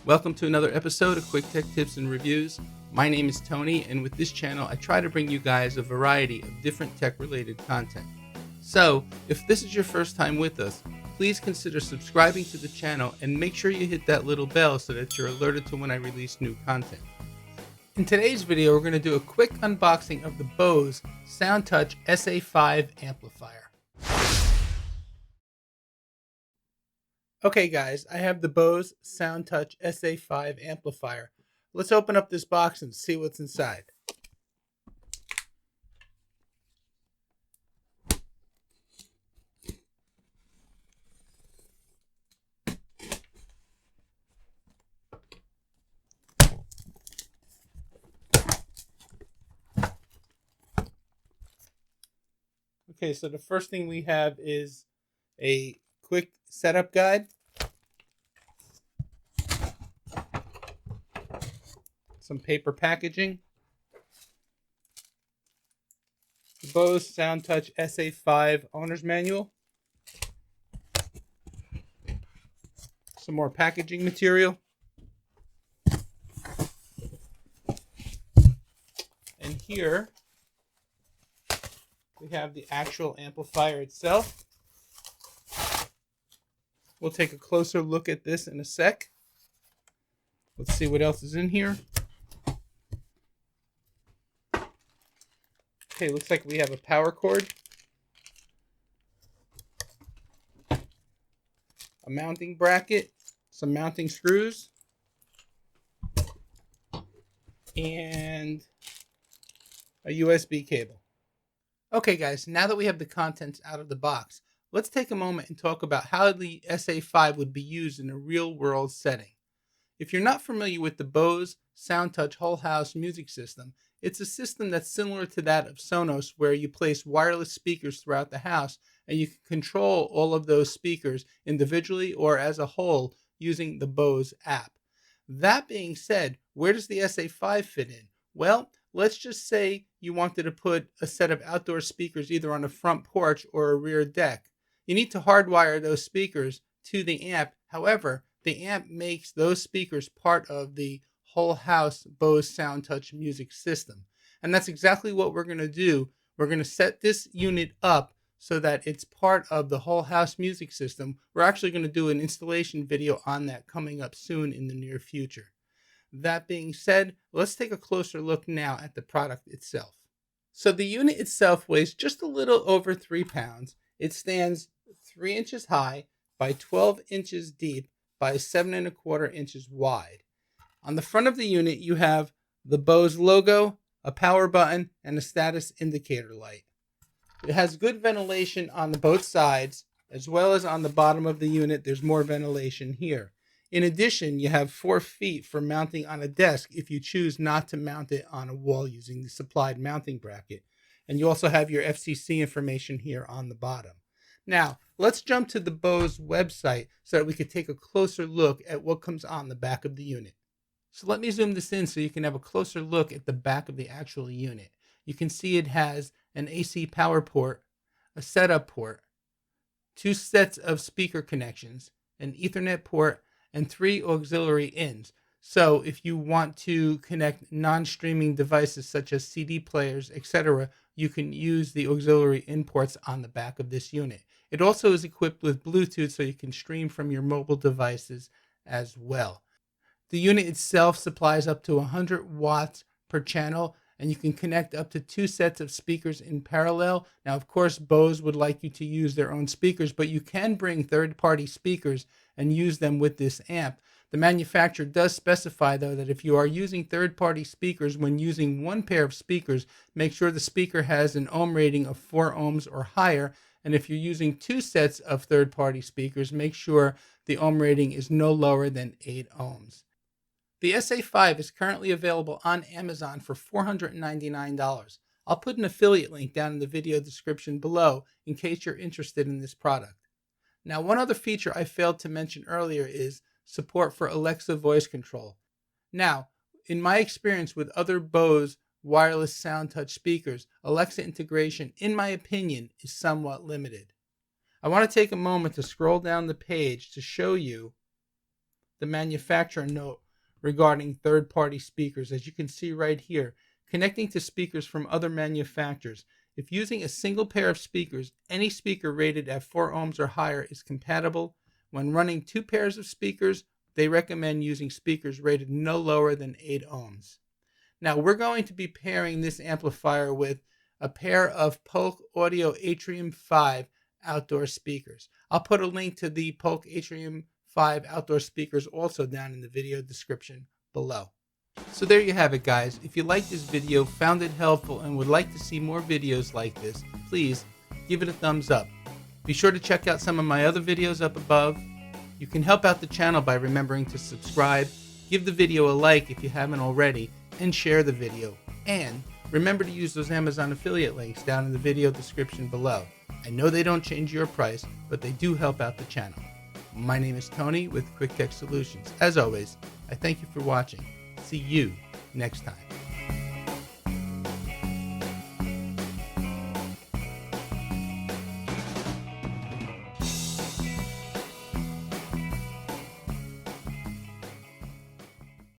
Welcome to another episode of Quick Tech Tips and Reviews. My name is Tony, and with this channel I try to bring you guys a variety of different tech-related content. So, if this is your first time with us, please consider subscribing to the channel and make sure you hit that little bell so that you're alerted to when I release new content. In today's video, we're going to do a quick unboxing of the Bose Soundtouch SA-5 Amplifier. Okay guys, I have the Bose Soundtouch SA-5 Amplifier. Let's open up this box and see what's inside. Okay, so the first thing we have is a quick setup guide, some paper packaging, the Bose Soundtouch SA-5 owner's manual, some more packaging material, and here we have the actual amplifier itself. We'll take a closer look at this in a sec. Let's see what else is in here. Okay, looks like we have a power cord, a mounting bracket, some mounting screws, and a USB cable. Okay guys, now that we have the contents out of the box, let's take a moment and talk about how the SA-5 would be used in a real-world setting. If you're not familiar with the Bose Soundtouch Whole House music system, it's a system that's similar to that of Sonos, where you place wireless speakers throughout the house and you can control all of those speakers individually or as a whole using the Bose app. That being said, where does the SA-5 fit in? Well, let's just say you wanted to put a set of outdoor speakers either on a front porch or a rear deck. You need to hardwire those speakers to the amp. However, the amp makes those speakers part of the whole house Bose Soundtouch music system. And that's exactly what we're going to do. We're going to set this unit up so that it's part of the whole house music system. We're actually going to do an installation video on that coming up soon in the near future. That being said, let's take a closer look now at the product itself. So the unit itself weighs just a little over 3 pounds. It stands 3 inches high by 12 inches deep by 7¼ inches wide. On the front of the unit, you have the Bose logo, a power button, and a status indicator light. It has good ventilation on both sides, as well as on the bottom of the unit. There's more ventilation here. In addition, you have 4 feet for mounting on a desk if you choose not to mount it on a wall using the supplied mounting bracket. And you also have your FCC information here on the bottom. Now, let's jump to the Bose website so that we could take a closer look at what comes on the back of the unit. So let me zoom this in so you can have a closer look at the back of the actual unit. You can see it has an AC power port, a setup port, 2 sets of speaker connections, an Ethernet port, and 3 auxiliary ins. So if you want to connect non-streaming devices such as CD players, etc., you can use the auxiliary in ports on the back of this unit. It also is equipped with Bluetooth, so you can stream from your mobile devices as well. The unit itself supplies up to 100 watts per channel, and you can connect up to 2 sets of speakers in parallel. Now, of course, Bose would like you to use their own speakers, but you can bring third-party speakers and use them with this amp. The manufacturer does specify, though, that if you are using third-party speakers when using one pair of speakers, make sure the speaker has an ohm rating of 4 ohms or higher. And if you're using 2 sets of third-party speakers, make sure the ohm rating is no lower than 8 ohms. The SA-5 is currently available on Amazon for $499. I'll put an affiliate link down in the video description below in case you're interested in this product. Now, one other feature I failed to mention earlier is support for Alexa voice control. Now, in my experience with other Bose wireless Soundtouch speakers, Alexa integration, in my opinion, is somewhat limited. I want to take a moment to scroll down the page to show you the manufacturer note regarding third-party speakers. As you can see right here, connecting to speakers from other manufacturers. If using a single pair of speakers, any speaker rated at 4 ohms or higher is compatible. When running 2 pairs of speakers, they recommend using speakers rated no lower than 8 ohms. Now we're going to be pairing this amplifier with a pair of Polk Audio Atrium 5 outdoor speakers. I'll put a link to the Polk Atrium 5 outdoor speakers also down in the video description below. So there you have it, guys. If you liked this video, found it helpful, and would like to see more videos like this, please give it a thumbs up. Be sure to check out some of my other videos up above. You can help out the channel by remembering to subscribe, give the video a like if you haven't already, and share the video. And remember to use those Amazon affiliate links down in the video description below. I know they don't change your price, but they do help out the channel. My name is Tony with Quick Tech Solutions. As always, I thank you for watching. See you next time.